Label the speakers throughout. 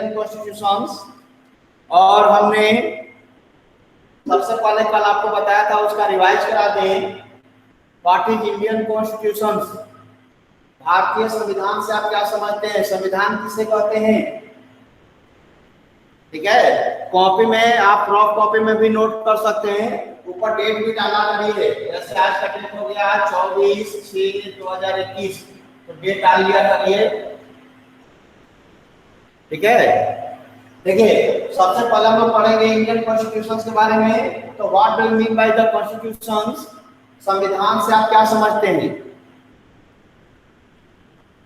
Speaker 1: Constitutions. और हमने सबसे पहले कल आपको बताया था, उसका रिवाइज करा दें। What is Indian constitutions? भारतीय संविधान से आप क्या समझते हैं? संविधान किसे कहते हैं? ठीक है, कॉपी में आप रफ कॉपी में भी नोट कर सकते हैं, ऊपर डेट भी डाला रही है। जैसे आज का डेट हो गया 24/6/2021, तो डेट डाल लिया करिए। ठीक है, देखिए सबसे पहले हम पढ़ेंगे इंडियन कॉन्स्टिट्यूशन के बारे में। तो what do you mean by the constitution? संविधान से आप क्या समझते हैं?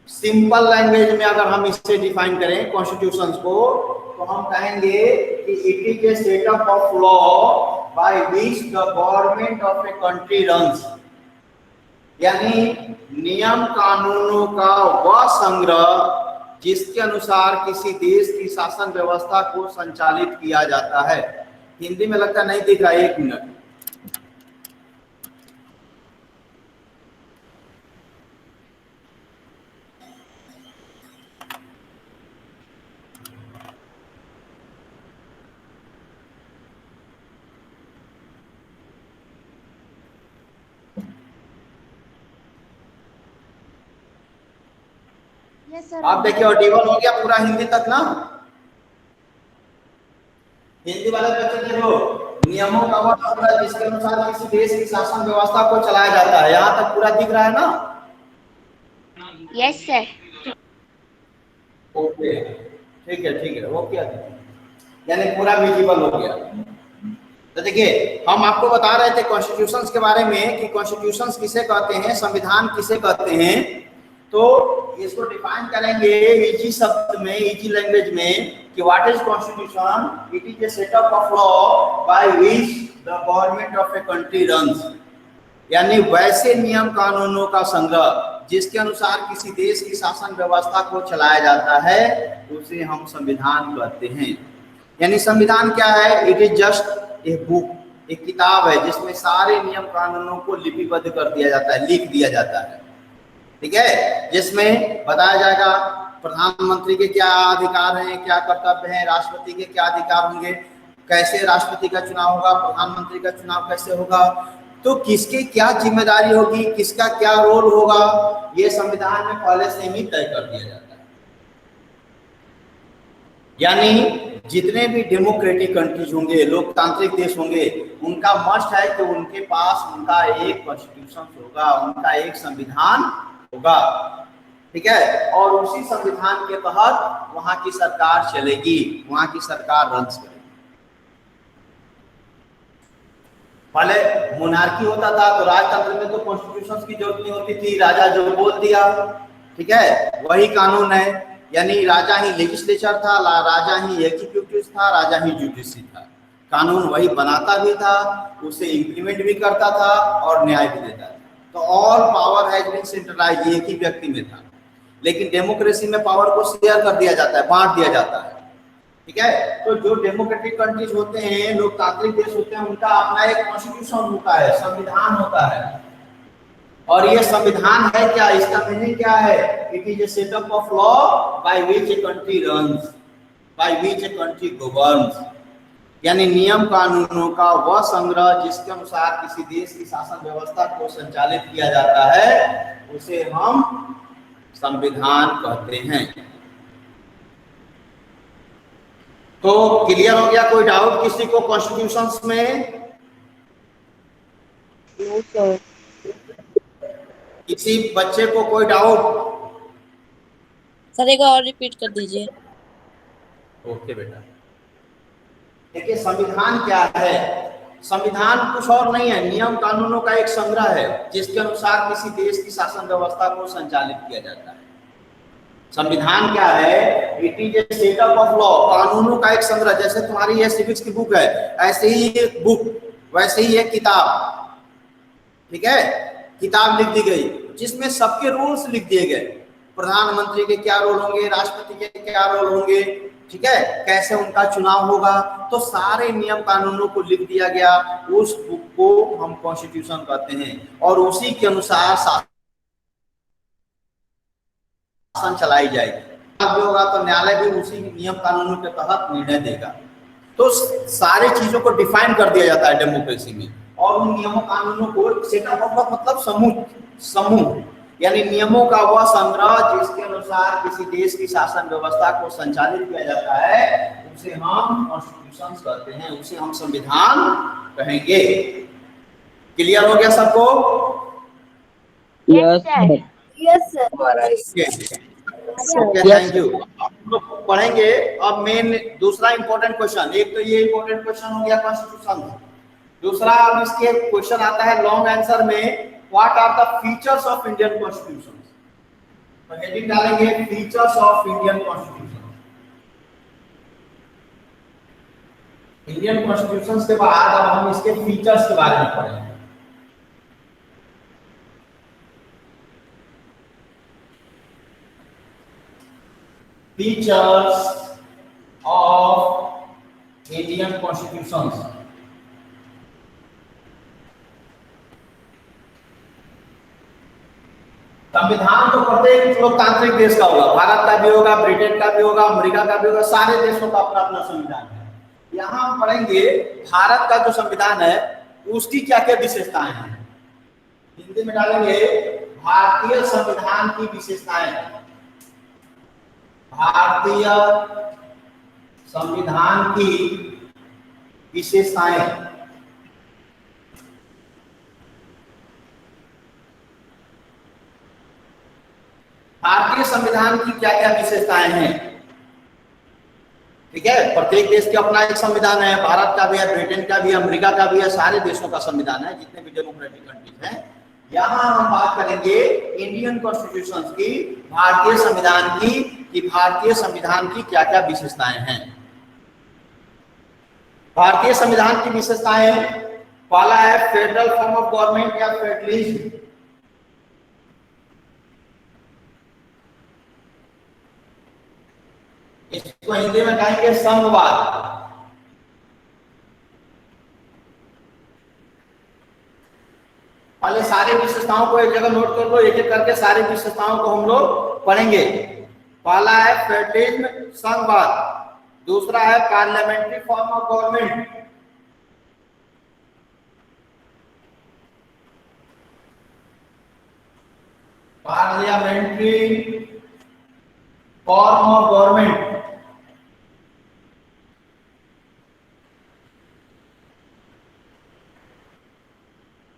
Speaker 1: सिंपल लैंग्वेज में अगर हम इसे डिफाइन करें कॉन्स्टिट्यूशन को, तो हम कहेंगे कि it is a setup of law by which the government of a country runs. यानी नियम कानूनों का वह संग्रह जिसके अनुसार किसी देश की शासन व्यवस्था को संचालित किया जाता है। हिंदी में लगता नहीं दिख रहा, 1 मिनट। आप देखिए ऑडिबल हो गया पूरा हिंदी तक ना? हिंदी वाले बच्चे देखो, नियमों का वह संग्रह जिसके अनुसार किसी देश की शासन व्यवस्था को चलाया जाता है। यहाँ तक पूरा दिख रहा है ना?
Speaker 2: Yes sir.
Speaker 1: ओके, ठीक है, वो क्या यानी पूरा विजिबल हो गया। तो देखिए हम आपको बता रहे थे कॉन्स्टिट्यूशंस के बारे में कि कॉन्स्टिट्यूशंस किसे कहते हैं, संविधान किसे कहते हैं। तो इसको डिफाइन करेंगे इजी शब्द में, इजी लैंग्वेज में, कि what is constitution? It is a setup of law by which the government of a country runs. यानी वैसे नियम कानूनों का संग्रह जिसके अनुसार किसी देश की शासन व्यवस्था को चलाया जाता है, उसे हम संविधान कहते हैं। यानी संविधान क्या है? It is just a book, एक किताब है जिसमें सारे नियम कानूनों को लिपिबद्ध कर दिया जाता है, लिख दिया जाता है। ठीक है, जिसमें बताया जाएगा प्रधानमंत्री के क्या अधिकार हैं, क्या कर्तव्य हैं, राष्ट्रपति के क्या अधिकार होंगे, कैसे राष्ट्रपति का चुनाव होगा, प्रधानमंत्री का चुनाव कैसे होगा, तो किसकी क्या जिम्मेदारी होगी, किसका क्या रोल होगा, ये संविधान में पहले से ही तय कर दिया जाता है। यानी जितने भी डेमोक्रेटिक कंट्रीज होंगे, लोकतांत्रिक देश होंगे, उनका मस्ट है कि उनके पास उनका एक कॉन्स्टिट्यूशन होगा, उनका एक संविधान होगा। ठीक है, और उसी संविधान के तहत वहां की सरकार चलेगी, वहां की सरकार रन्स करेगी। पहले मोनार्की होता था तो राजतंत्र में तो कॉन्स्टिट्यूशन की जरूरत नहीं होती थी, राजा जो बोल दिया, ठीक है, वही कानून है। यानी राजा ही लेजिस्लेचर था, राजा ही एग्जीक्यूटिव था, राजा ही जुडिशरी था। कानून वही बनाता भी था, उसे इंप्लीमेंट भी करता था और न्याय भी देता था। तो all power has been centralised, एक ही व्यक्ति में था। लेकिन डेमोक्रेसी में पावर को शेयर कर दिया जाता है, बांट दिया जाता है। ठीक है, तो जो डेमोक्रेटिक कंट्रीज होते हैं, लोकतांत्रिक देश होते हैं, उनका अपना एक कॉन्स्टिट्यूशन होता है, संविधान होता है। और ये संविधान है क्या? इसका मीनिंग क्या है? It is a setup of law by which a country runs, by which a country governs. यानी नियम कानूनों का वह संग्रह जिसके अनुसार किसी देश की शासन व्यवस्था को संचालित किया जाता है, उसे हम संविधान कहते हैं। तो क्लियर हो गया? कोई डाउट किसी को कॉन्स्टिट्यूशंस में?
Speaker 2: No sir.
Speaker 1: किसी बच्चे को कोई डाउट?
Speaker 2: सर एक और रिपीट कर दीजिए।
Speaker 1: ओके बेटा, देखिए संविधान क्या है? संविधान कुछ और नहीं है, नियम कानूनों का एक संग्रह है जिसके अनुसार किसी देश की शासन व्यवस्था को संचालित किया जाता है। संविधान क्या है? It is a setup of law, कानूनों का एक संग्रह। जैसे तुम्हारी ये सिविक्स की बुक है, ऐसे ही एक बुक, वैसे ही एक किताब। ठीक है, किताब लिख दी गई जिसमें सबके रूल्स लिख दिए गए, प्रधानमंत्री के क्या रोल होंगे, राष्ट्रपति के क्या रोल होंगे, ठीक है, कैसे उनका चुनाव होगा, तो सारे नियम कानूनों को लिख दिया गया। उस बुक को हम कॉन्स्टिट्यूशन कहते हैं और उसी के अनुसार शासन चलाई जाएगी। भी होगा तो न्यायालय भी उसी नियम कानूनों के तहत निर्णय देगा। तो सारी चीजों को डिफाइन कर दिया जाता है डेमोक्रेसी में, और उन नियमों कानूनों को सेटअप ऑफ मतलब समूह यानी नियमों का वह संग्रह जिसके अनुसार किसी देश की शासन व्यवस्था को संचालित किया जाता है, उसे हम कॉन्स्टिट्यूशन कहते हैं, उसे हम संविधान कहेंगे। क्लियर हो गया सबको?
Speaker 3: Yes sir.
Speaker 1: Okay, thank you. हम लोग पढ़ेंगे अब मेन दूसरा इंपॉर्टेंट क्वेश्चन। एक तो ये इंपॉर्टेंट क्वेश्चन हो गया कॉन्स्टिट्यूशन, दूसरा अब इसके क्वेश्चन आता है लॉन्ग आंसर में, what are the features of Indian constitution. तो हेडिंग डालेंगे features of Indian constitution. Indian constitution के बाद अब हम इसके फीचर्स के बारे में पढ़ेंगे। Features of Indian Constitution। संविधान तो प्रत्येक लोकतांत्रिक देश का होगा, भारत का भी होगा, ब्रिटेन का भी होगा, अमेरिका का भी होगा, सारे देशों का अपना अपना संविधान है। यहाँ हम पढ़ेंगे भारत का जो संविधान है उसकी क्या क्या विशेषताएं हैं। हिंदी में डालेंगे भारतीय संविधान की विशेषताएं। भारतीय संविधान की विशेषताएं। भारतीय संविधान की क्या क्या विशेषताएं हैं? ठीक है, प्रत्येक देश के अपना एक संविधान है, भारत का भी है, ब्रिटेन का भी है, अमेरिका का भी है, सारे देशों का संविधान है जितने भी डेमोक्रेटिक कंट्रीज हैं। यहाँ हम बात करेंगे इंडियन कॉन्स्टिट्यूशन की, भारतीय संविधान की, कि भारतीय संविधान की क्या क्या विशेषताएं हैं। भारतीय संविधान की विशेषताएं, पहला है फेडरल फॉर्म ऑफ गवर्नमेंट या फेडरलिज्म। इसको हिंदी में कहेंगे संघवाद। पहले सारी विशेषताओं को एक जगह नोट कर लो, एक एक करके सारी विशेषताओं को हम लोग पढ़ेंगे। पहला है फेडरलिज्म, संघवाद। दूसरा है parliamentary form of government. Parliamentary form of government.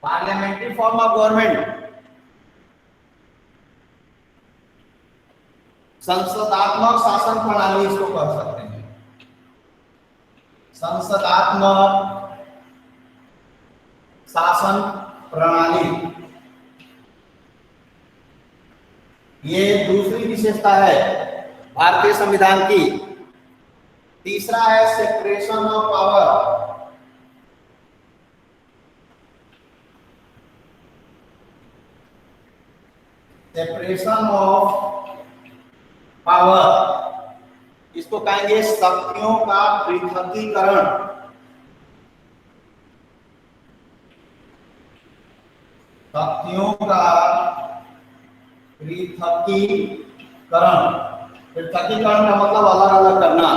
Speaker 1: Parliamentary form of government संसदात्मक शासन प्रणाली इसको कह सकते हैं। संसदात्मक शासन प्रणाली, ये दूसरी विशेषता है भारतीय संविधान की। तीसरा है separation of power. Separation of power, इसको कहेंगे शक्तियों का पृथकीकरण। शक्तियों का पृथकीकरण। पृथकीकरण का मतलब अलग अलग करना,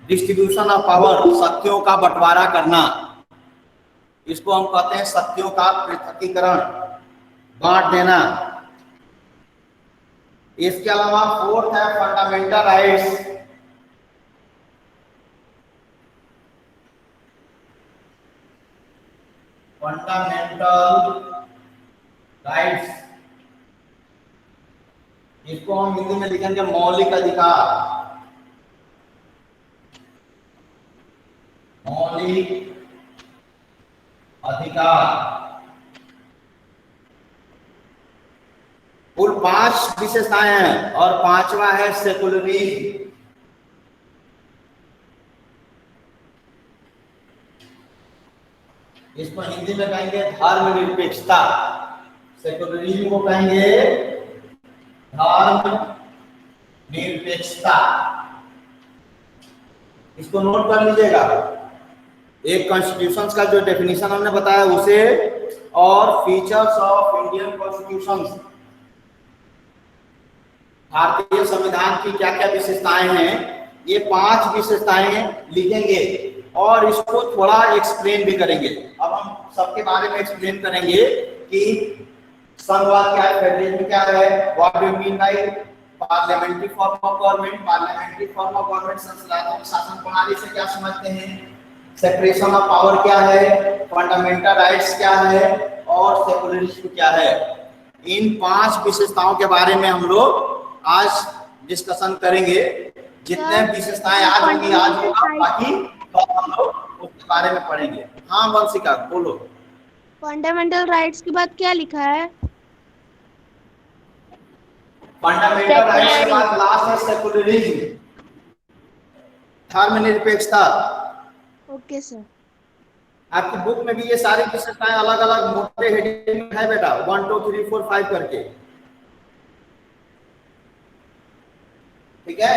Speaker 1: डिस्ट्रीब्यूशन ऑफ पावर, शक्तियों का बंटवारा करना, इसको हम कहते हैं शक्तियों का पृथकीकरण, बांट देना। इसके अलावा फोर्थ है फंडामेंटल राइट्स। फंडामेंटल राइट्स, इसको हम हिंदी में लिखेंगे मौलिक अधिकार। मौलिक अधिकार। कुल 5 विशेषताएं हैं और पांचवा है सेकुलरिज्म। इसको हिंदी में कहेंगे धर्मनिरपेक्षता। सेकुलरिज्म को कहेंगे धर्म निरपेक्षता। इसको नोट कर लीजिएगा, एक कॉन्स्टिट्यूशन का जो डेफिनेशन हमने बताया उसे, और फीचर्स ऑफ इंडियन कॉन्स्टिट्यूशन। भारतीय संविधान की क्या क्या विशेषताएं हैं, ये 5 विशेषताएं लिखेंगे और इसको थोड़ा एक्सप्लेन भी करेंगे। अब हम सबके बारे में एक्सप्लेन करेंगे कि संघवाद क्या है, फेडरलिज्म क्या है, what do you mean by parliamentary form of government, parliamentary form of government संसदीय शासन प्रणाली से क्या समझते हैं, सेपरेशन ऑफ पावर क्या है, फंडामेंटल राइट्स क्या है और सेकुलरिज्म क्या है। इन 5 विशेषताओं के बारे में हम लोग आज डिस्कशन करेंगे। जितने विशेषताएं आज होंगी आज होगा, बाकी हम लोग उसके बारे में पढ़ेंगे। हाँ वंशिका बोलो।
Speaker 3: फंडामेंटल राइट्स के बाद क्या लिखा है?
Speaker 1: फंडामेंटल राइट्स के बाद लास्ट है सेकुलरिज्म, धर्मनिरपेक्षता।
Speaker 3: Okay sir.
Speaker 1: आपकी बुक में भी ये सारी विशेषताएं अलग अलग मोटे हेडिंग में है बेटा, 1 2 3 4 5 करके, ठीक है।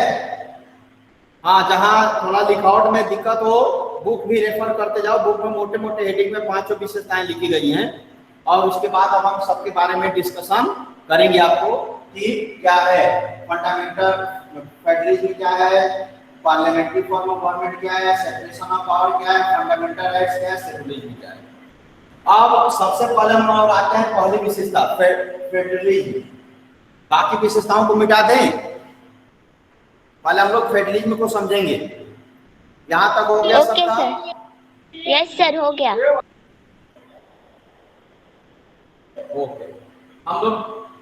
Speaker 1: हाँ, जहां थोड़ा लिखावट में दिक्कत हो बुक भी रेफर करते जाओ, बुक में मोटे मोटे हेडिंग में 5 विशेषताएं लिखी गई हैं। और उसके बाद अब हम सबके बारे में डिस्कशन करेंगे आपको कि क्या है फंडामेंटल फेडरलिज्म, क्या है पार्लियामेंट्री फॉर्म ऑफ गवर्नमेंट, क्या है सेपरेशन ऑफ पावर, क्या है फंडामेंटल राइट्स, क्या है सेकुलरिज्म क्या है। अब सबसे पहले हम लोग आते हैं पहली विशेषता फेडरलिज्म। बाकी विशेषताओं को मिटा दें, पहले हम लोग फेडरलिज्म को समझेंगे। यहाँ तक हो गया
Speaker 4: ओके
Speaker 1: सबका?
Speaker 4: सर। यस सर, हो गया।
Speaker 1: ओके, हम लोग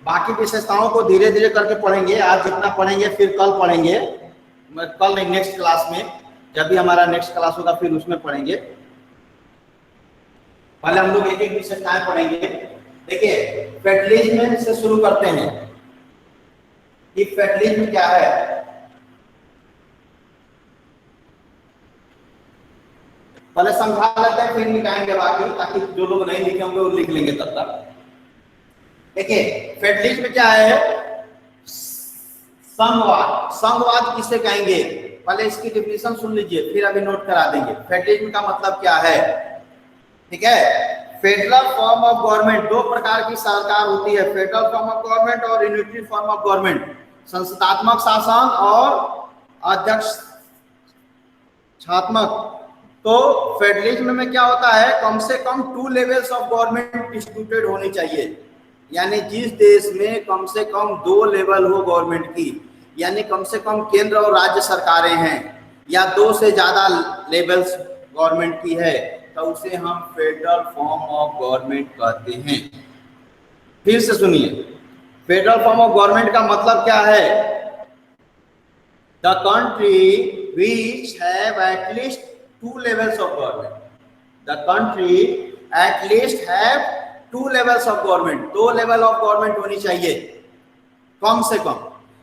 Speaker 1: बाकी विशेषताओं को धीरे धीरे करके पढ़ेंगे। आज जितना पढ़ेंगे फिर कल पढ़ेंगे, कल नहीं नेक्स्ट क्लास में, जब भी हमारा नेक्स्ट क्लास होगा फिर उसमें पढ़ेंगे। पहले हम लोग एक एक विशेषताएं पढ़ेंगे। देखिए फेडरलिज्म से शुरू करते हैं कि फेडरलिज्म क्या है। पहले समझा लेते हैं फिर मिटाएंगे बाकी, ताकि जो लोग नहीं लिखे होंगे वो लिख लेंगे तब तक। देखिए फेडरलिज्म क्या है, संघवाद। संघवाद किसे कहेंगे, पहले इसकी डिफिनेशन सुन लीजिए फिर अभी नोट करा देंगे। फेडरलिज्म का मतलब क्या है, ठीक है। फेडरल फॉर्म ऑफ गवर्नमेंट, 2 प्रकार की सरकार होती है, फेडरल फॉर्म ऑफ गवर्नमेंट और यूनिटरी फॉर्म ऑफ गवर्नमेंट। संसदात्मक शासन और अध्यक्षात्मक। तो फेडरलिज्म में क्या होता है, कम से कम 2 लेवल्स ऑफ गवर्नमेंट डिस्ट्रीब्यूटेड होनी चाहिए, यानी जिस देश में कम से कम 2 लेवल हो गवर्नमेंट की, यानी कम से कम केंद्र और राज्य सरकारें हैं, या 2 से ज्यादा लेवल्स गवर्नमेंट की है, तो उसे हम फेडरल फॉर्म ऑफ गवर्नमेंट कहते हैं। फिर से सुनिए, फेडरल फॉर्म ऑफ गवर्नमेंट का मतलब क्या है, the country which have at least 2 levels of government, the country at least have 2 levels of government, 2 level of government होनी चाहिए कम से कम,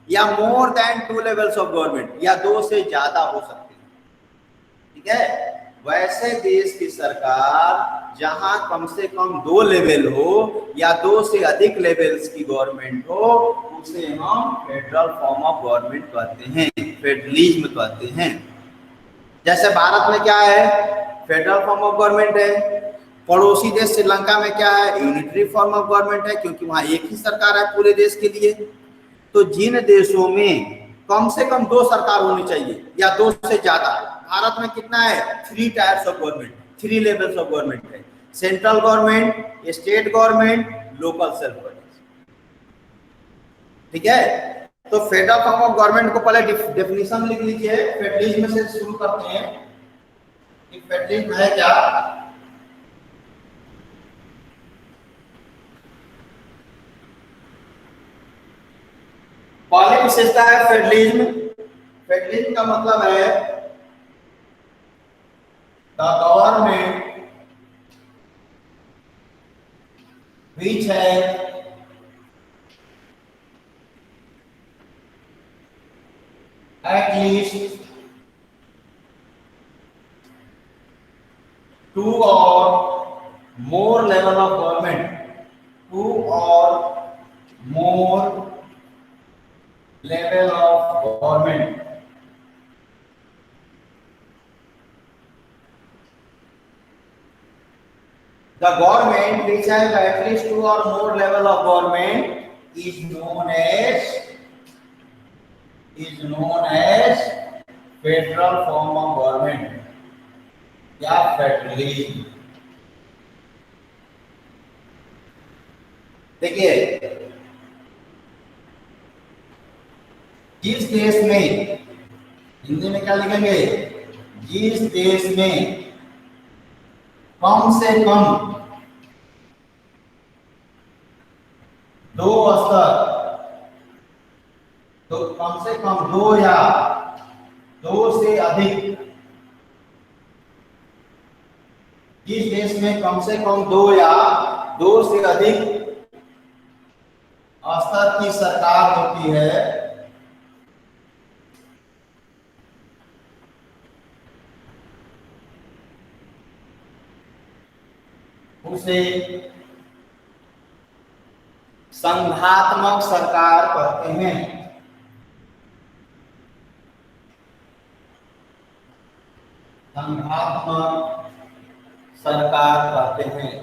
Speaker 1: या more than 2 levels of government, या 2 से ज्यादा हो सकती है, ठीक है। वैसे देश की सरकार जहां कम से कम 2 लेवल हो या 2 से अधिक लेवल्स की गवर्नमेंट हो, उसे हम फेडरल फॉर्म ऑफ गवर्नमेंट कहते हैं, फेडरलिज्म कहते हैं। जैसे भारत में क्या है, फेडरल फॉर्म ऑफ गवर्नमेंट है। पड़ोसी देश श्रीलंका में क्या है, यूनिटरी फॉर्म ऑफ गवर्नमेंट है, क्योंकि वहां एक ही सरकार है पूरे देश के लिए। तो जिन देशों में कम से कम 2 सरकार होनी चाहिए या 2 से ज्यादा, भारत में कितना है, 3 tiers of government, 3 levels of government है, central government, state government, local self government, ठीक है। तो फेडरल फॉर्म ऑफ गवर्नमेंट को पहले डेफिनेशन लिख लीजिए। फेडरलिज्म से शुरू करते हैं कि फेडरलिज्म है क्या। पहली विशेषता है फेडरलिज्म। फेडरलिज्म का मतलब है द गवर्नमेंट विच है at least 2 or more level of government, 2 or more level of government. The government which has at least 2 or more level of government is known as is known as federal form of government या federalism. देखिए, जिस देश में, हिंदी में क्या लिखेंगे, जिस देश में कम से कम 2 स्तर, तो कम से कम 2 या 2 से अधिक, जिस देश में कम से कम 2 या 2 से अधिक स्तर की सरकार होती है, उसे संघात्मक सरकार कहते हैं। संघात्मक सरकार कहते हैं।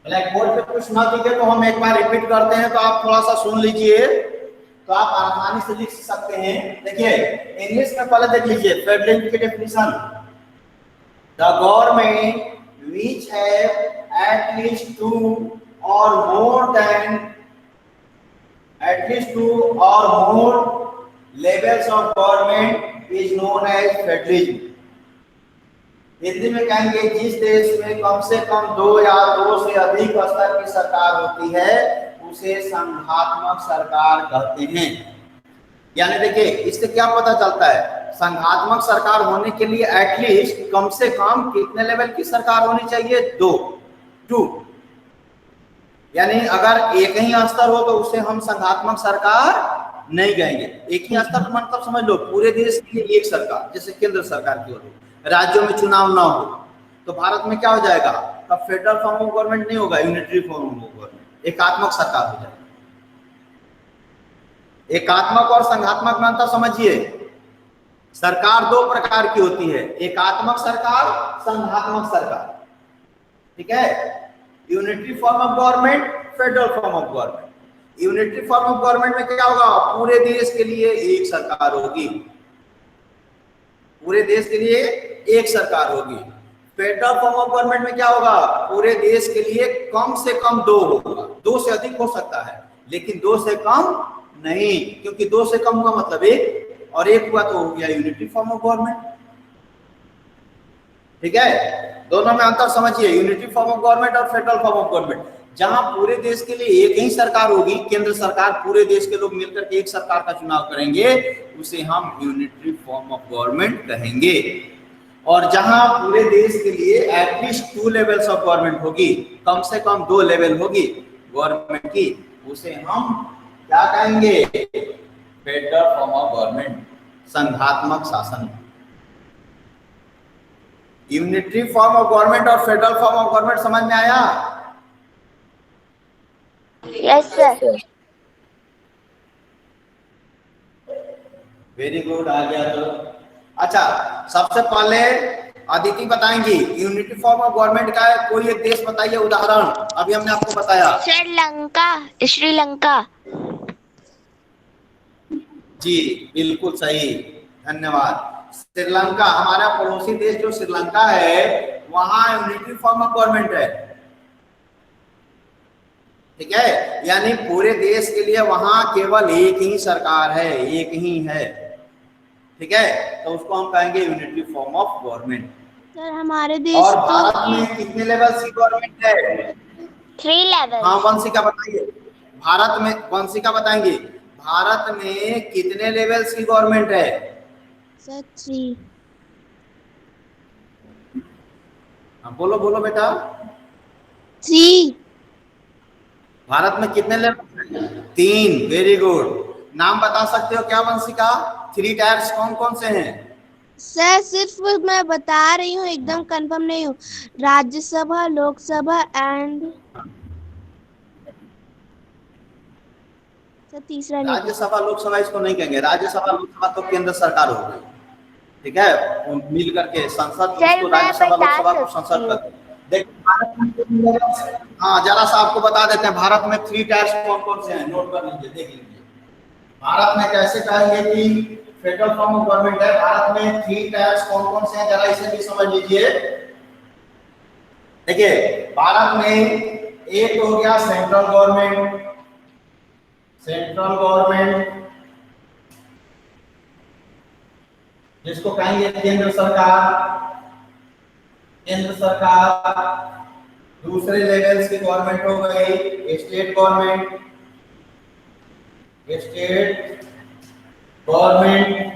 Speaker 1: ब्लैक बोर्ड पे कुछ ना दिखे तो हम एक बार रिपीट करते हैं, तो आप थोड़ा सा सुन लीजिए, तो आप आसानी से लिख सकते हैं। देखिए, इंग्लिश में पहले देख लीजिए फेडरलिज्म की definition, the government which have at least 2 or more levels of government is known as federalism। Hindi में कहेंगे जिस देश में कम से कम 2 या 2 से अधिक स्तर की सरकार होती है, उसे संघात्मक सरकार कहते हैं। यानी देखिए, इससे क्या पता चलता है, संघात्मक सरकार होने के लिए एटलीस्ट कम से कम कितने लेवल की सरकार होनी चाहिए, 2। यानी अगर एक ही स्तर हो तो उसे हम संघात्मक सरकार नहीं कहेंगे। एक ही स्तर मतलब समझ लो पूरे देश के लिए एक सरकार, जैसे केंद्र सरकार की हो, राज्यों में चुनाव ना हो तो भारत में क्या हो जाएगा, तब फेडरल फॉर्म ऑफ गवर्नमेंट नहीं होगा, यूनिटरी फॉर्म ऑफ गवर्नमेंट, एकात्मक सरकार हो जाएगी। एकात्मक और संघात्मक में अंतर समझिए। सरकार 2 प्रकार की होती है, एकात्मक सरकार, संघात्मक सरकार। ठीक है, unitary form of government, federal form of government. Unitary form of government में क्या होगा, पूरे देश के लिए एक सरकार होगी, पूरे देश के लिए एक सरकार होगी। फेडरल फॉर्म ऑफ गवर्नमेंट में क्या होगा, पूरे देश के लिए कम से कम 2 होगा, 2 से अधिक हो सकता है लेकिन 2 से कम नहीं, क्योंकि 2 से कम हुआ मतलब 1 और 1 हुआ तो हो गया यूनिटरी फॉर्म ऑफ गवर्नमेंट। ठीक है, दोनों में अंतर समझिए, यूनिटरी फॉर्म ऑफ गवर्नमेंट और फेडरल फॉर्म ऑफ गवर्नमेंट। जहां पूरे देश के लिए एक ही सरकार होगी, केंद्र सरकार, पूरे देश के लोग मिलकर के एक सरकार का चुनाव करेंगे, उसे हम यूनिटरी फॉर्म ऑफ गवर्नमेंट कहेंगे। और जहां पूरे देश के लिए एटलीस्ट 2 लेवल्स ऑफ गवर्नमेंट होगी, कम से कम 2 लेवल होगी गवर्नमेंट की, उसे हम क्या कहेंगे, फेडरल फॉर्म ऑफ गवर्नमेंट, संघात्मक शासन। यूनिटरी फॉर्म ऑफ गवर्नमेंट और फेडरल फॉर्म ऑफ गवर्नमेंट समझ में आया?
Speaker 4: Yes sir.
Speaker 1: वेरी गुड, आ गया तो। अच्छा, सबसे पहले अदिति बताएंगी यूनिटी फॉर्म ऑफ गवर्नमेंट का कोई एक देश बताइए, उदाहरण। अभी हमने आपको बताया
Speaker 4: श्रीलंका। श्रीलंका
Speaker 1: जी, बिल्कुल सही, धन्यवाद। श्रीलंका हमारा पड़ोसी देश जो श्रीलंका है, वहां यूनिटी फॉर्म ऑफ गवर्नमेंट है। ठीक है, यानी पूरे देश के लिए वहां केवल एक ही सरकार है, एक ही है। ठीक है, तो उसको हम कहेंगे unitary form of government.
Speaker 3: Sir हमारे देश
Speaker 1: और भारत में कितने लेवल की गवर्नमेंट है?
Speaker 4: 3 लेवल।
Speaker 1: हाँ, वंशिका बताइए, भारत में, वंशिका बताएंगे भारत में कितने लेवल्स की गवर्नमेंट है?
Speaker 3: सर 3।
Speaker 1: हाँ, बोलो बोलो बेटा।
Speaker 3: 3।
Speaker 1: भारत में कितने लेवल? 3। Very good. नाम बता सकते हो क्या वंशिका? 3 टायर्स कौन कौन से हैं?
Speaker 3: सर सिर्फ मैं बता रही हूँ, एकदम कंफर्म नहीं हूँ। राज्यसभा, लोकसभा एंड सर तीसरा नहीं।
Speaker 1: राज्यसभा लोकसभा इसको नहीं कहेंगे, राज्यसभा लोकसभा तो केंद्र सरकार हो गई। ठीक है, मिल करके संसद,
Speaker 4: सर,
Speaker 1: उसको
Speaker 4: मैं
Speaker 1: राज्यसभा
Speaker 4: बता
Speaker 1: लोकसभा को
Speaker 4: सकती
Speaker 1: संसद
Speaker 4: हूँ।
Speaker 1: कहते हैं। देखो भारत में हाँ जरा सा आपको बता देते हैं, भारत में 3 टायर्स कौन कौन से हैं, नोट कर लीजिए, देख लीजिए। भारत में कैसे कहेंगे कि फेडरल फॉर्म ऑफ गवर्नमेंट है, भारत में 3 टायर्स कौन कौन से हैं, जरा इसे भी समझ लीजिए। देखिए भारत में एक हो गया सेंट्रल गवर्नमेंट, सेंट्रल गवर्नमेंट जिसको कहेंगे केंद्र सरकार, केंद्र सरकार। दूसरे लेवल्स की गवर्नमेंट हो गई स्टेट गवर्नमेंट, स्टेट गवर्नमेंट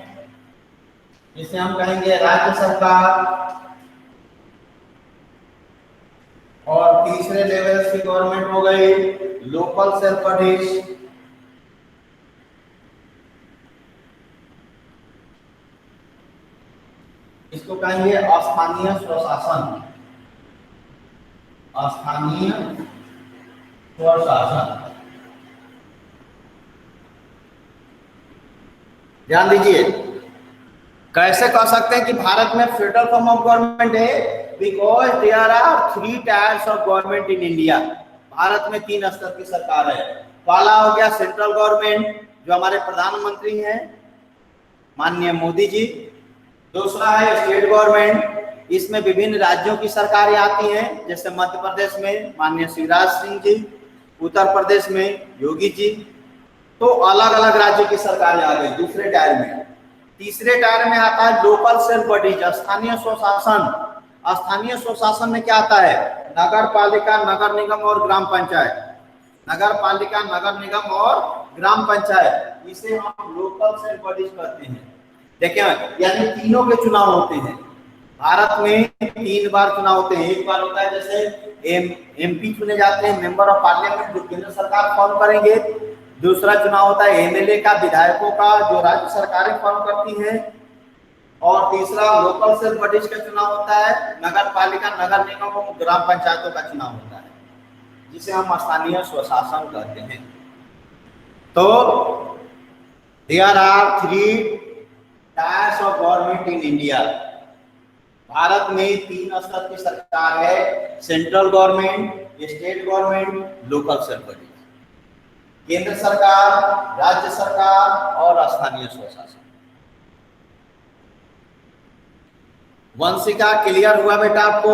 Speaker 1: जिसे हम कहेंगे राज्य सरकार। और तीसरे लेवल्स की गवर्नमेंट हो गई लोकल सेल्फ बॉडीज, इसको कहेंगे स्थानीय स्वशासन, स्थानीय स्वशासन। ध्यान दीजिए, कैसे कह सकते हैं कि भारत में फेडरल फॉर्म ऑफ गवर्नमेंट है, because there are 3 tiers of government in India. Bharat में 3 स्तर की सरकार है। पहला हो गया सेंट्रल गवर्नमेंट जो हमारे प्रधानमंत्री हैं माननीय मोदी जी। दूसरा है स्टेट गवर्नमेंट, इसमें विभिन्न राज्यों की सरकारें आती हैं, जैसे मध्य प्रदेश में माननीय शिवराज सिंह जी, उत्तर प्रदेश में योगी जी। तो अलग अलग राज्यों की सरकारें आ गई दूसरे टायर में। तीसरे टायर में आता है लोकल सेल्फ बॉडीज, स्थानीय स्वशासन। स्थानीय स्वशासन में क्या आता है, नगर पालिका, नगर निगम और ग्राम पंचायत। नगर पालिका, नगर निगम और ग्राम पंचायत, इसे हम लोकल सेल्फ बॉडीज कहते हैं। देखिए यानी तीनों के चुनाव होते हैं भारत में, 3 बार चुनाव होते हैं। एक बार होता है जैसे एमपी चुने जाते हैं, मेंबर ऑफ पार्लियामेंट, जो केंद्र सरकार फॉर्म करेंगे। दूसरा चुनाव होता है एमएलए का, विधायकों का, जो राज्य सरकारें फॉर्म करती हैं। और तीसरा लोकल सेल्फ बॉडीज का चुनाव होता है, नगर पालिका, नगर निगम और ग्राम पंचायतों का चुनाव होता है, जिसे हम स्थानीय स्वशासन कहते हैं। तो there are 3 tiers of government in India. Bharat में 3 स्तर की सरकार है, central government, state government, local self bodies. केंद्र सरकार, राज्य सरकार और स्थानीय स्वशासन। वंशिका क्लियर हुआ बेटा आपको?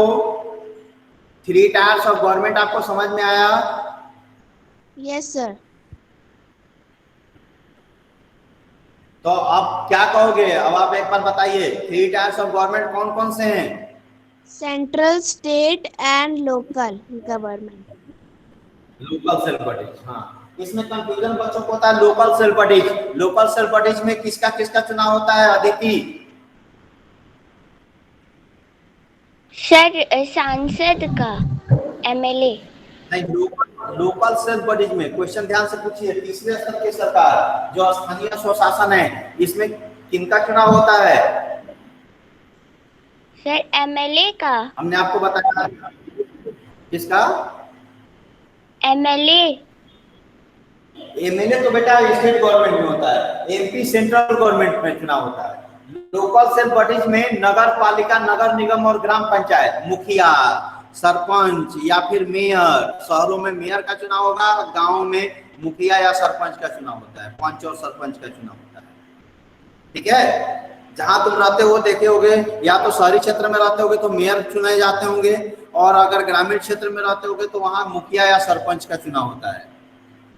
Speaker 1: 3 टायर्स ऑफ गवर्नमेंट आपको समझ में आया?
Speaker 3: Yes sir.
Speaker 1: तो अब क्या कहोगे, अब आप एक बार बताइए 3 टायर्स ऑफ गवर्नमेंट कौन कौन से हैं?
Speaker 3: Central, state and local government.
Speaker 1: Local self bodies, हाँ इसमें कंफ्यूजन बच्चों को होता है। Local self bodies, local self bodies में किसका किसका चुनाव होता है अदिति?
Speaker 4: सर सांसद का, एमएलए।
Speaker 1: नहीं, लोकल सेल्फ बॉडीज में क्वेश्चन ध्यान से पूछिए। तीसरे स्तर की सरकार जो स्थानीय स्वशासन है, इसमें किनका चुनाव होता है?
Speaker 4: सर एमएलए का।
Speaker 1: हमने आपको बताया किसका?
Speaker 4: एमएलए।
Speaker 1: एमएलए तो बेटा स्टेट गवर्नमेंट में होता है, एमपी सेंट्रल गवर्नमेंट में चुनाव होता है। लोकल सेल्फ बॉडीज में नगर पालिका, नगर निगम और ग्राम पंचायत, मुखिया, सरपंच या फिर मेयर। शहरों में मेयर का चुनाव होगा, गांवों में मुखिया या सरपंच का चुनाव होता है, पंच और सरपंच का चुनाव होता है। ठीक है, जहां तुम रहते हो देखे होगे, या तो शहरी क्षेत्र में रहते होगे तो मेयर चुने जाते होंगे, और अगर ग्रामीण क्षेत्र में रहते होगे तो वहां मुखिया या सरपंच का चुनाव होता है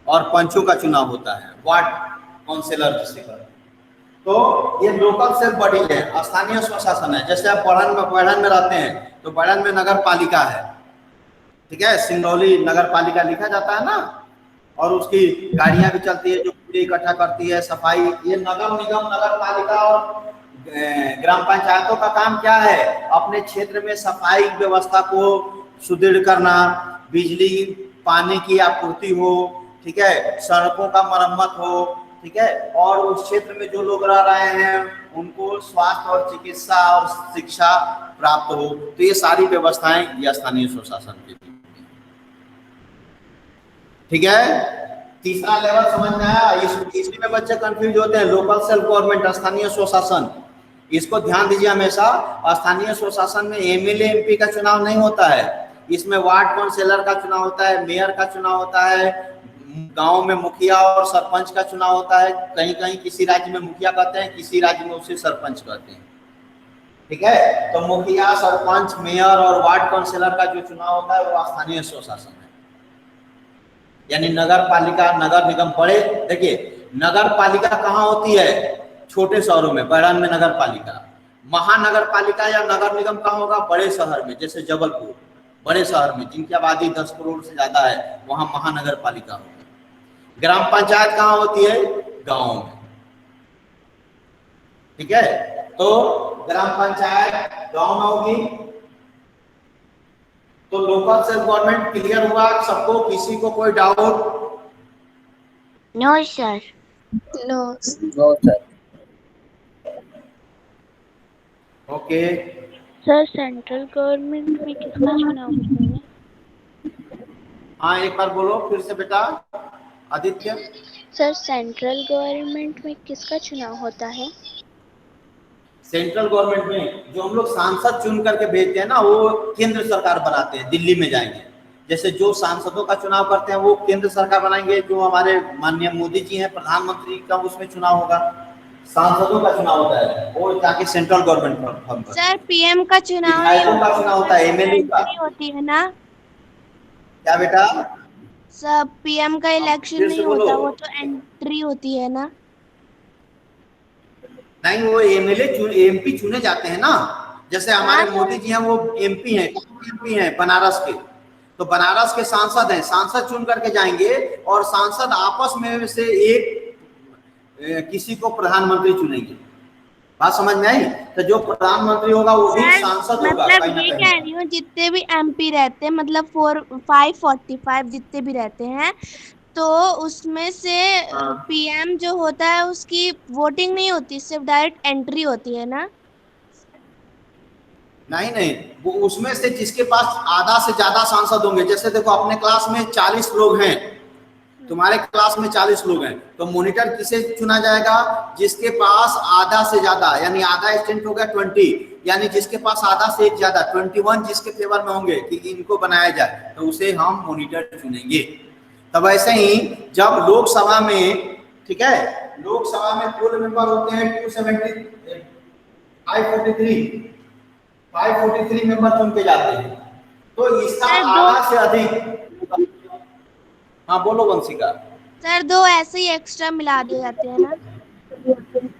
Speaker 1: और पंचों का चुनाव होता है, वार्ड काउंसिलर जिसे कहते हैं। तो ये लोकल सेल्फ बॉडी है, स्थानीय स्वशासन है। जैसे आप बढ़न में रहते हैं तो बढ़न में नगर पालिका है, ठीक है, सिंगरौली नगर पालिका लिखा जाता है ना, और उसकी गाड़ियां भी चलती है जो कूड़े इकट्ठा करती है, सफाई। ये नगर निगम, नगर पालिका और ग्राम पंचायतों का काम क्या है? अपने क्षेत्र में सफाई व्यवस्था को सुदृढ़ करना, बिजली पानी की आपूर्ति हो, ठीक है, सड़कों का मरम्मत हो, ठीक है, और उस क्षेत्र में जो लोग रह रहे हैं उनको स्वास्थ्य और चिकित्सा और शिक्षा प्राप्त हो। तो ये सारी व्यवस्थाएं ये स्थानीय स्वशासन की, ठीक है। तीसरा लेवल समझ में आया? इसमें में बच्चे कंफ्यूज होते हैं, लोकल सेल्फ गवर्नमेंट, स्थानीय स्वशासन। इसको ध्यान दीजिए हमेशा, स्थानीय स्वशासन में एमएलए एमपी का चुनाव नहीं होता है, इसमें वार्ड काउंसिलर का चुनाव होता है, मेयर का चुनाव होता है, गांव में मुखिया और सरपंच का चुनाव होता है। कहीं कहीं किसी राज्य में मुखिया कहते हैं, किसी राज्य में उसे सरपंच कहते हैं। ठीक है, तो मुखिया, सरपंच, मेयर और वार्ड काउंसिलर का जो चुनाव होता है वो स्थानीय स्वशासन है, यानी नगर पालिका, नगर निगम। बड़े देखिए, नगर पालिका कहाँ होती है? छोटे शहरों में, बहरान में नगर पालिका। महानगर पालिका या नगर निगम कहाँ होगा? बड़े शहर में, जैसे जबलपुर, बड़े शहर में जिनकी आबादी 10 करोड़ से ज्यादा है, वहां महानगर पालिका होगी। ग्राम पंचायत कहाँ होती है? गांव में। ठीक है, तो ग्राम पंचायत गांव में होगी। तो लोकल सेल्फ गवर्नमेंट क्लियर हुआ सबको? किसी को कोई doubt?
Speaker 4: No sir.
Speaker 3: No.
Speaker 1: Okay.
Speaker 4: Sir central government में किसका चुनाव होता है?
Speaker 1: हाँ, एक बार बोलो फिर से बेटा, आदित्य।
Speaker 4: सर सेंट्रल गवर्नमेंट में किसका चुनाव होता है?
Speaker 1: सेंट्रल गवर्नमेंट में जो हम लोग सांसद चुन करके भेजते हैं ना, वो केंद्र सरकार बनाते हैं, दिल्ली में जाएंगे। जैसे जो सांसदों का चुनाव करते हैं वो केंद्र सरकार बनाएंगे। जो हमारे माननीय मोदी जी हैं, प्रधानमंत्री का उसमें चुनाव होगा। सांसदों का चुनाव होता है वो जाके सेंट्रल गवर्नमेंट फॉर्म करते हैं।
Speaker 3: सर पीएम का चुनाव
Speaker 1: विधायकों का चुनाव होता है, एमएलए का।
Speaker 3: एंट्री होती है ना?
Speaker 1: क्या बेटा?
Speaker 3: सब पीएम का इलेक्शन
Speaker 1: फिर से
Speaker 3: नहीं
Speaker 1: बोलो।
Speaker 3: होता, वो तो एंट्री होती है ना?
Speaker 1: नहीं, वो एमएलए एमपी चुने जाते हैं ना। जैसे हमारे मोदी जी हैं, वो एमपी हैं बनारस के। तो बनारस के सांसद हैं, सांसद चुन करके जाएंगे और सांसद आपस में से एक किसी को प्रधानमंत्री चुनेंगे। बात समझ में आई? तो जो प्रधानमंत्री होगा वो भी सांसद होगा
Speaker 3: मतलब
Speaker 1: कहीं ना
Speaker 3: ये
Speaker 1: कहीं।
Speaker 3: कह रही हूँ, जितने भी एमपी रहते हैं, मतलब 545 जितने भी रहते हैं, तो उसमें से पीएम जो होता है उसकी वोटिंग नहीं होती, सिर्फ डायरेक्ट एंट्री होती है ना?
Speaker 1: नहीं नहीं, वो उसमें से जिसके पास आधा से ज्यादा सांसद होंगे। जैसे देखो, अपने क्लास में 40 लोग हैं, तुम्हारे क्लास में 40 लोग हैं, तो मॉनिटर किसे चुना जाएगा? जिसके पास आधा से ज्यादा, यानी आधा स्टूडेंट हो गया 20, यानी जिसके पास आधा से एक ज्यादा 21 जिसके फेवर में होंगे कि इनको बनाया जाए, तो उसे हम मॉनिटर चुनेंगे। तब ऐसे ही जब लोकसभा में, ठीक है, लोकसभा में कुल मेंबर होते हैं 543 मेंबर चुन के जाते हैं। तो इसका आधा से अधिक। हाँ बोलो वंशिका।
Speaker 3: सर 2 ऐसे ही एक्स्ट्रा मिला दिए जाते हैं ना?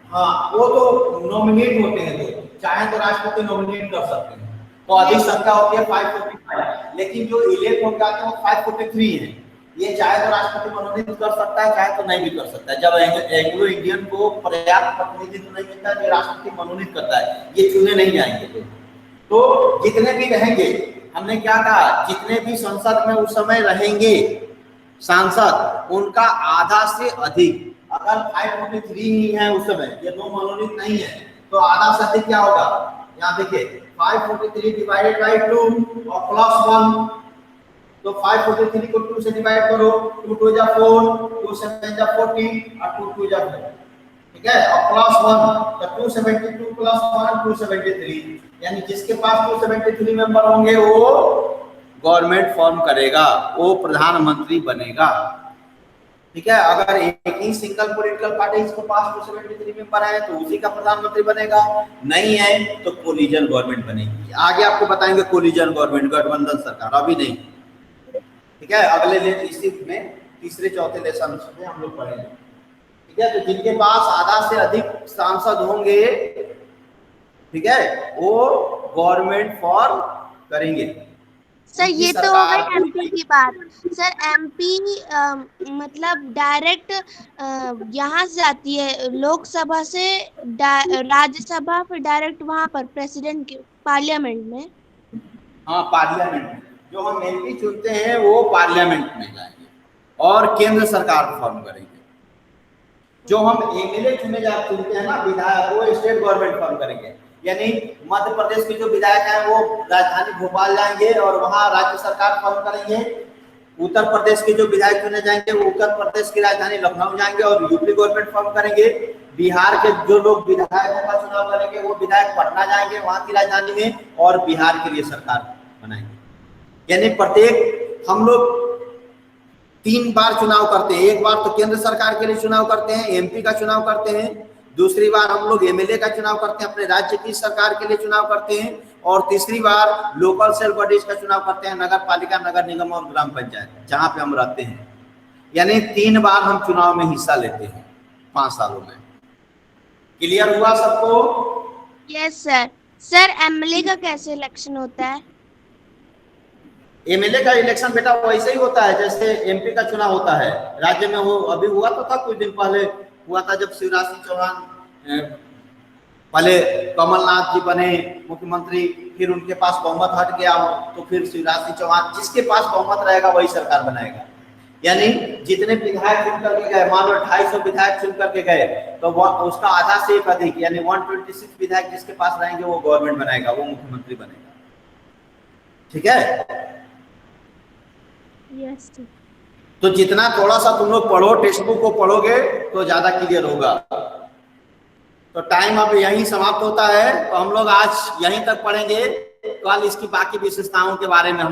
Speaker 1: हाँ, वो तो नॉमिनेट होते हैं, तो चाहे तो राष्ट्रपति नॉमिनेट कर सकते हैं। तो अधिक संख्या होती है 545, लेकिन जो इलेक्ट हो जाते हैं वो 543 है। ये चाहे तो राष्ट्रपति मनोनीत कर सकता है, चाहे तो नहीं भी कर सकता है। जब एंग्लो इंडियन को पर्याप्त प्रतिनिधित्व नहीं मिलता है, राष्ट्रपति मनोनीत करता है, ये चुने नहीं जाएंगे। तो जितने भी रहेंगे, हमने क्या कहा, जितने भी संसद में उस समय रहेंगे सांसद, उनका आधा से अधिक, अगर 543 ही है उस समय, ये 2 मनोनीत नहीं है, तो आधा से अधिक क्या होगा? यहाँ देखिए, 543 डिवाइडेड बाई 2 और प्लस 1, तो 543 को 2 से डिवाइड करो, 2 2 जा 4, 2 7 जा 14 और 2 2 जा 4, ठीक है, और प्लस 1, तो 272 प्लस 1 273, यानी जिसके पास 273 मेंबर होंगे वो गवर्नमेंट फॉर्म करेगा, वो प्रधानमंत्री बनेगा। ठीक है, अगर एक ही सिंगल पॉलिटिकल पार्टी इसके पास 273 मेंबर है तो उसी का प्रधानमंत्री बनेगा, नहीं है तो कोलिजन गवर्नमेंट बनेगी। आगे आपको बताएंगे कोलिजन गवर्नमेंट, गठबंधन सरकार, अभी नहीं। ठीक है, अगले इसी में तीसरे चौथे लेसन में हम लोग पढ़ेंगे। ठीक है, तो जिनके पास आधा से अधिक सांसद होंगे, ठीक है, वो गवर्नमेंट फॉर्म करेंगे।
Speaker 3: सर ये तो हो गई एमपी की बात। सर एमपी मतलब डायरेक्ट यहाँ से जाती है लोकसभा से राज्यसभा, फिर डायरेक्ट वहाँ पर प्रेसिडेंट के पार्लियामेंट में।
Speaker 1: हाँ, पार्लियामेंट में जो हम एमपी चुनते हैं वो पार्लियामेंट में जाएंगे और केंद्र सरकार फॉर्म करेंगे। जो हम एमएलए चुनते हैं ना, विधायक, वो स्टेट गवर्नमेंट फॉर्म करेंगे। यानी मध्य प्रदेश के जो विधायक हैं वो राजधानी भोपाल जाएंगे और वहां राज्य सरकार फॉर्म करेंगे। उत्तर प्रदेश के जो विधायक चुने जाएंगे वो उत्तर प्रदेश की राजधानी लखनऊ जाएंगे और यूपी गवर्नमेंट फॉर्म करेंगे। बिहार के जो लोग विधायकों का चुनाव करेंगे वो विधायक पटना जाएंगे वहां की राजधानी में और बिहार के लिए सरकार बनाएंगे। यानी प्रत्येक हम लोग 3 बार चुनाव करते हैं। एक बार तो केंद्र सरकार के लिए चुनाव करते हैं, एमपी का चुनाव करते हैं। दूसरी बार हम लोग एमएलए का चुनाव करते हैं, अपने राज्य की सरकार के लिए चुनाव करते हैं। और तीसरी बार लोकल सेल्फ बॉडीज का चुनाव करते हैं, नगर पालिका, नगर निगम और ग्राम पंचायत, जहां पे हम रहते हैं। यानी 3 बार हम चुनाव में हिस्सा लेते हैं 5 सालों में। क्लियर हुआ सबको?
Speaker 3: Yes sir. सर एमएलए का कैसे इलेक्शन होता है?
Speaker 1: एमएलए का इलेक्शन बेटा वैसे ही होता है जैसे एमपी का चुनाव होता है राज्य में। वो अभी हुआ तो था, कुछ दिन पहले हुआ था, जब शिवराज सिंह चौहान पहले कमलनाथ जी बने मुख्यमंत्री, फिर उनके पास बहुमत हट गया, तो फिर शिवराज सिंह चौहान, जिसके पास बहुमत रहेगा वही सरकार बनाएगा। यानी जितने विधायक चुन करके गए, मान लो 250 विधायक चुन करके गए, तो उसका आधा से एक अधिक यानी 126 विधायक जिसके पास रहेंगे वो गवर्नमेंट बनाएगा, वो मुख्यमंत्री बनेगा। ठीक है?
Speaker 4: यस।
Speaker 1: तो जितना थोड़ा सा तुम लोग पढ़ो, टेक्स्ट बुक को पढ़ोगे तो ज्यादा क्लियर होगा। तो टाइम अब यहीं समाप्त होता है। तो हम लोग आज यहीं तक पढ़ेंगे, कल इसकी बाकी विशेषताओं के बारे में हम